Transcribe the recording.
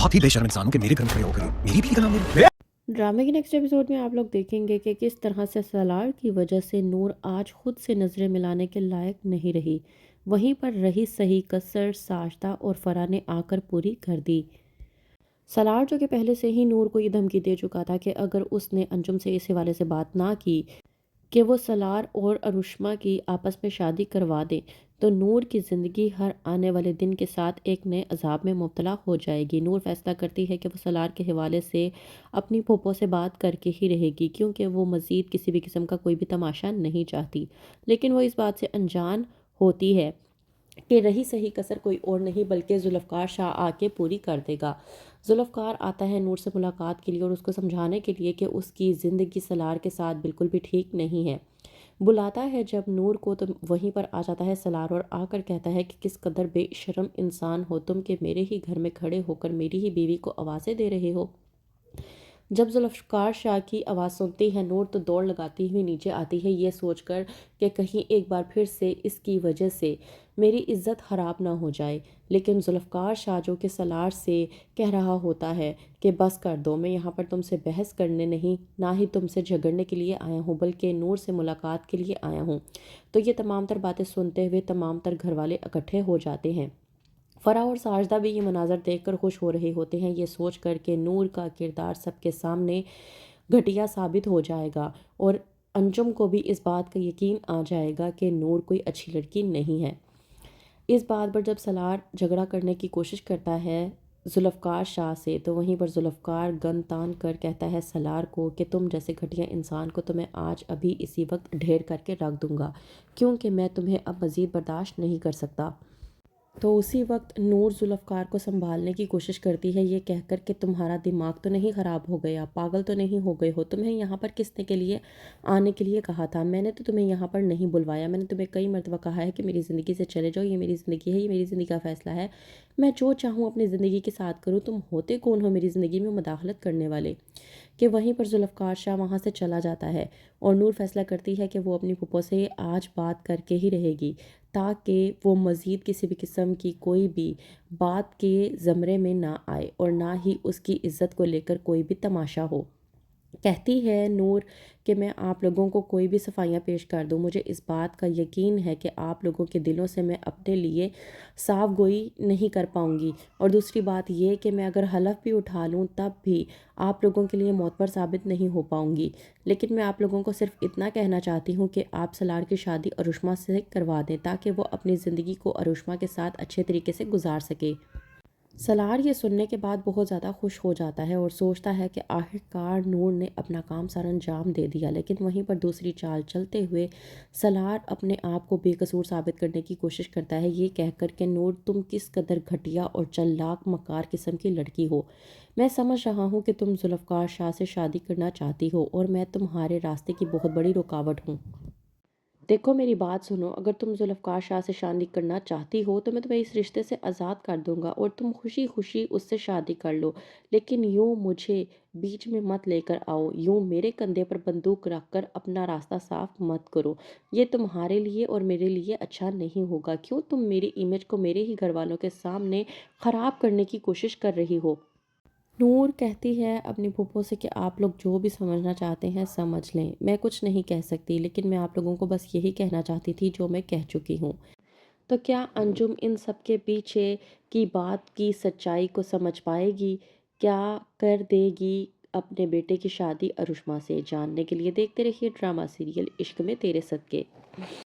बहुत ही बेशर्म इंसान हूं कि मेरे घर में खड़े होकर मेरी बीवी का नाम ले रहे हो। ड्रामे के नेक्स्ट एपिसोड में आप लोग देखेंगे कि किस तरह से सलार की वजह से नूर आज खुद से नजरें मिलाने के लायक नहीं रही। वहीं पर रही सही कसर साजदा और फरा ने आकर पूरी कर दी। सलार जो कि पहले से ही नूर को ये धमकी दे चुका था कि अगर उसने अंजुम से इस हवाले से बात ना की कि वो सलार और अरुष्मा की आपस में शादी करवा दें, तो नूर की ज़िंदगी हर आने वाले दिन के साथ एक नए अजाब में मुब्तला हो जाएगी। नूर फैसला करती है कि वो सलार के हवाले से अपनी फूफो से बात करके ही रहेगी, क्योंकि वो मज़ीद किसी भी किस्म का कोई भी तमाशा नहीं चाहती। लेकिन वो इस बात से अनजान होती है कि रही सही कसर कोई और नहीं बल्कि जुल्फ़कार शाह आके पूरी कर देगा। जुल्फ़कार आता है नूर से मुलाकात के लिए और उसको समझाने के लिए कि उसकी ज़िंदगी सलार के साथ बिल्कुल भी ठीक नहीं है। बुलाता है जब नूर को, तो वहीं पर आ जाता है सलार और आकर कहता है कि किस कदर बेशर्म इंसान हो तुम कि मेरे ही घर में खड़े होकर मेरी ही बीवी को आवाज़ें दे रहे हो। जब जुल्फ़कार शाह की आवाज़ सुनती है नूर, तो दौड़ लगाती हुई नीचे आती है, ये सोचकर कि कहीं एक बार फिर से इसकी वजह से मेरी इज़्ज़त ख़राब ना हो जाए। लेकिन जुल्फ़कार शाह जो कि सलार से कह रहा होता है कि बस कर दो, मैं यहाँ पर तुमसे बहस करने नहीं, ना ही तुमसे झगड़ने के लिए आया हूँ, बल्कि नूर से मुलाकात के लिए आया हूँ। तो ये तमाम तर बातें सुनते हुए तमाम तर घर वाले इकट्ठे हो जाते हैं। फरा और साजदा भी ये मनाज़र देखकर खुश हो रहे होते हैं, ये सोच कर के नूर का किरदार सबके सामने घटिया साबित हो जाएगा और अंजुम को भी इस बात का यकीन आ जाएगा कि नूर कोई अच्छी लड़की नहीं है। इस बात पर जब सलार झगड़ा करने की कोशिश करता है जुल्फ़कार शाह से, तो वहीं पर जुल्फ़कार गन तान कर कहता है सलार को कि तुम जैसे घटिया इंसान को तो मैं आज अभी इसी वक्त ढेर करके रख दूंगा, क्योंकि मैं तुम्हें अब मज़ीद बर्दाश्त नहीं कर सकता। तो उसी वक्त नूर जुल्फ़कार को संभालने की कोशिश करती है, ये कहकर कि तुम्हारा दिमाग तो नहीं ख़राब हो गया, पागल तो नहीं हो गए हो, तुम्हें यहाँ पर किसने के लिए आने के लिए कहा था? मैंने तो तुम्हें यहाँ पर नहीं बुलवाया, मैंने तुम्हें कई मरतबा कहा है कि मेरी ज़िंदगी से चले जाओ, ये मेरी ज़िंदगी है, ये मेरी ज़िंदगी का फ़ैसला है, मैं जो चाहूँ अपनी ज़िंदगी के साथ करूँ, तुम होते कौन हो मेरी ज़िंदगी में मुदाखलत करने वाले? कि वहीं पर जुल्फ़कार शाह वहाँ से चला जाता है और नूर फैसला करती है कि वो अपनी फूफो से आज बात करके ही रहेगी, ताकि वो मज़ीद किसी भी किस्म की कोई भी बात के ज़मरे में ना आए और ना ही उसकी इज़्ज़त को लेकर कोई भी तमाशा हो। कहती है नूर कि मैं आप लोगों को कोई भी सफाइयाँ पेश कर दूँ, मुझे इस बात का यकीन है कि आप लोगों के दिलों से मैं अपने लिए साफ गोई नहीं कर पाऊँगी, और दूसरी बात ये कि मैं अगर हलफ भी उठा लूँ तब भी आप लोगों के लिए मोतबर साबित नहीं हो पाऊँगी। लेकिन मैं आप लोगों को सिर्फ इतना कहना चाहती हूँ कि आप सलार की शादी अरुष्मा से करवा दें, ताकि वो अपनी ज़िंदगी को अरुष्मा के साथ अच्छे तरीके से गुजार सके। सलार ये सुनने के बाद बहुत ज़्यादा खुश हो जाता है और सोचता है कि आखिरकार नूर ने अपना काम सर अंजाम दे दिया। लेकिन वहीं पर दूसरी चाल चलते हुए सलार अपने आप को बेकसूर साबित करने की कोशिश करता है, ये कहकर कि नूर तुम किस कदर घटिया और चालाक मकार किस्म की लड़की हो। मैं समझ रहा हूँ कि तुम जुल्फ़कार शाह से शादी करना चाहती हो और मैं तुम्हारे रास्ते की बहुत बड़ी रुकावट हूँ। देखो मेरी बात सुनो, अगर तुम जुल्फ़कार शाह से शादी करना चाहती हो तो मैं तुम्हें इस रिश्ते से आज़ाद कर दूंगा और तुम खुशी खुशी उससे शादी कर लो। लेकिन यूँ मुझे बीच में मत लेकर आओ, यूँ मेरे कंधे पर बंदूक रख कर अपना रास्ता साफ मत करो। ये तुम्हारे लिए और मेरे लिए अच्छा नहीं होगा। क्यों तुम मेरी इमेज को मेरे ही घर वालों के सामने ख़राब करने की कोशिश कर रही हो? नूर कहती है अपनी फूफो से कि आप लोग जो भी समझना चाहते हैं समझ लें, मैं कुछ नहीं कह सकती, लेकिन मैं आप लोगों को बस यही कहना चाहती थी जो मैं कह चुकी हूँ। तो क्या अंजुम इन सब के पीछे की बात की सच्चाई को समझ पाएगी? क्या कर देगी अपने बेटे की शादी अरुष्मा से? जानने के लिए देखते रहिए ड्रामा सीरियल इश्क में तेरे सदके।